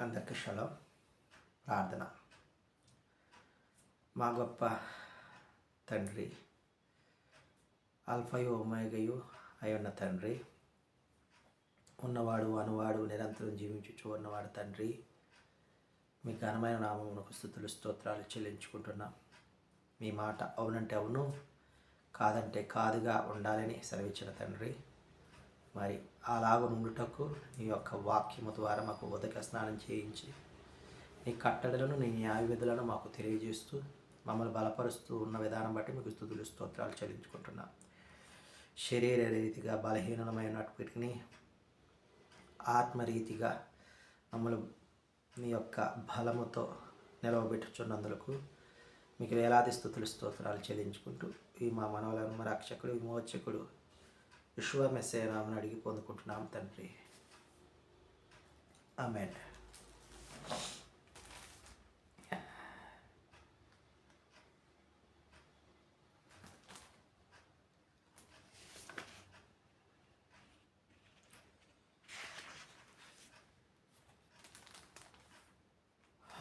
అందరికీ షలోం. ప్రార్థన. మా గొప్ప తండ్రి, ఆల్ఫయు ఒమేగయు అయ్యున్న తండ్రి, ఉన్నవాడు అనువాడు నిరంతరం జీవించుచు ఉన్నవాడు తండ్రి, మీ ఘనమైన నామమునకు స్తుతులు స్తోత్రాలు చెల్లించుకుంటున్నాం. మీ మాట అవునంటే అవును, కాదంటే కాదుగా ఉండాలని సెలవిచ్చిన తండ్రి, మరి అలాగ నుండుటకు నీ యొక్క వాక్యము ద్వారా మాకు ఉదక స్నానం చేయించి నీ కట్టడలను నీ న్యాయ విధులను మాకు తెలియజేస్తూ మమ్మల్ని బలపరుస్తూ ఉన్న విధానం బట్టి మీకు స్తుతులు స్తోత్రాలు చెల్లించుకుంటున్నాం. శరీర రీతిగా బలహీనమైనప్పటికీ ఆత్మరీతిగా మమ్మల్ని నీ యొక్క బలముతో నిలవబెట్టుచున్నందుకు మీకు వేలాది స్తుతులు స్తోత్రాలు చెల్లించుకుంటూ ఈ మా మనవలను రక్షకుడు విమోచకుడు యెషూవా మెస్సీయ నామమున అడిగి పొందుకుంటున్నాం తండ్రి. ఆమేన్.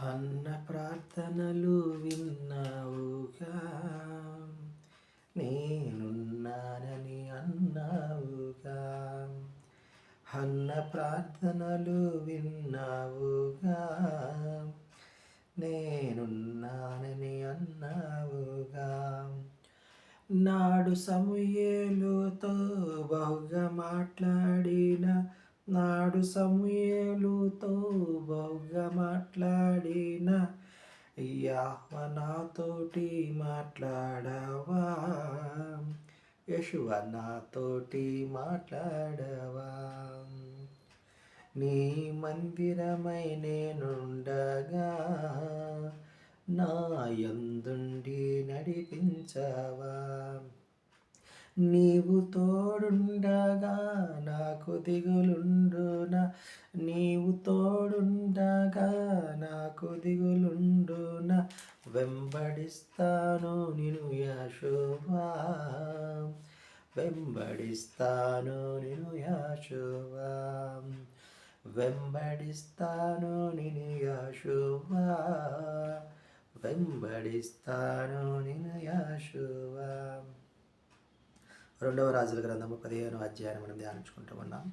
అన్న ప్రార్థనలు విన్నావుగా, నేనున్నానని అన్నావుగా. అన్న ప్రార్థనలు విన్నావుగా, నేనున్నానని అన్నావుగా. నాడు సమూయేలుతో బహుగా మాట్లాడిన యెహోవా నాతోటి మాట్లాడవా, యెషూవా నాతోటి మాట్లాడవా. నీ మందిరమై నేనుండగా నా యందుండి నడిపించవా. నీవు తోడుండగా నాకు దిగులుండునా, నీవు తోడుండగా నాకు దిగులుండునా. వెంబడిస్తాను నిన్ను యెషూవా, వెంబడిస్తాను నిన్ను యెషూవా, వెంబడిస్తాను నిన్ను యెషూవా, వెంబడిస్తాను నిన్ను యెషూవా. 2వ రాజుల గ్రంథము 15వ అధ్యాయం మనం ధ్యానించుకుంటూ ఉన్నాం.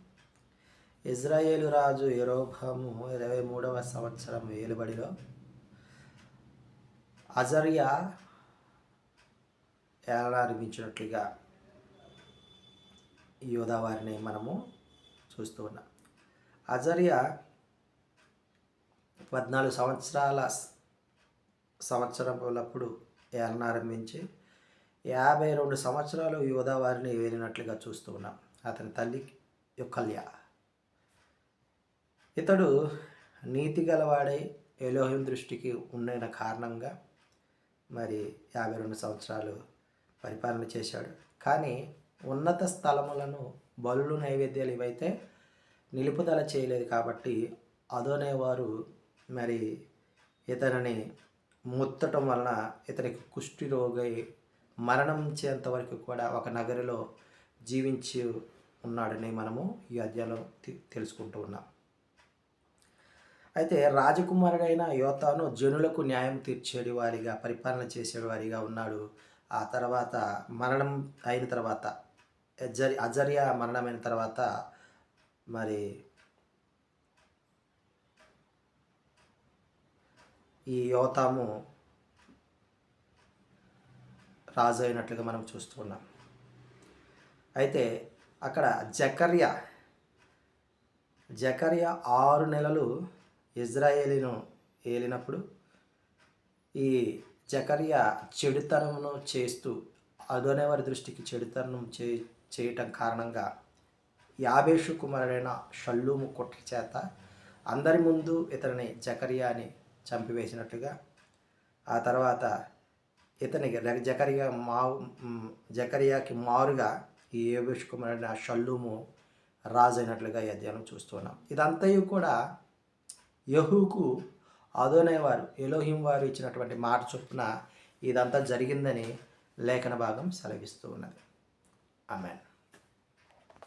ఇజ్రాయేలు రాజు యెరోబాము 23వ సంవత్సరం ఏలుబడిలో అజర్యా ఏలాలనిపించినట్లుగా యూదా వారిని మనము చూస్తూ ఉన్నాం. అజర్యా 14 సంవత్సరములప్పుడు ఏలనారంభించి 52 సంవత్సరాలు యూదా వారిని వేలినట్లుగా చూస్తూ ఉన్నాం. అతని తల్లి యొక్కల్య. ఇతడు నీతి గలవాడై ఎలోహిం దృష్టికి ఉండిన కారణంగా మరి 52 సంవత్సరాలు పరిపాలన చేశాడు. కానీ ఉన్నత స్థలములను బలులు నైవేద్యాలు ఇవైతే నిలుపుదల చేయలేదు కాబట్టి అదోనేవారు మరి ఇతనిని ముత్తటం వలన ఇతనికి కుష్టి రోగై మరణించేంత వరకు కూడా ఒక నగరిలో జీవించి ఉన్నాడని మనము ఈ అధ్యాయంలో తెలుసుకుంటూ ఉన్నాం. అయితే రాజకుమారుడైన యోతాను జనులకు న్యాయం తీర్చేడు వారిగా పరిపాలన చేసేడు వారిగా ఉన్నాడు. ఆ తర్వాత మరణం అయిన తర్వాత అజర్యా మరణమైన తర్వాత మరి ఈ యోతాము రాజు అయినట్లుగా మనం చూస్తూ ఉన్నాం. అయితే అక్కడ జకర్యా 6 నెలలు ఇజ్రాయేలును ఏలినప్పుడు ఈ జకర్యా చెడుతనమును చేస్తూ అదోనేవారి దృష్టికి చెడుతనం చేయటం కారణంగా యాబేషు కుమారుడైన షల్లూము కుట్ర చేత అందరి ముందు ఇతని జకర్యాని చంపివేసినట్లుగా, ఆ తర్వాత ఇతనికి జకర్యాకి మారుగా ఈ యాబేషు కుమారుడైన షల్లూము రాజు అయినట్లుగా ఈ అధ్యాయం చూస్తున్నాం. ఇదంతయు కూడా యెహూకు అదోనేవారు ఎలోహిం వారు ఇచ్చినటువంటి మాట చొప్పున ఇదంతా జరిగిందని లేఖన భాగం సెలవిస్తూ ఉన్నది. ఆమేన్.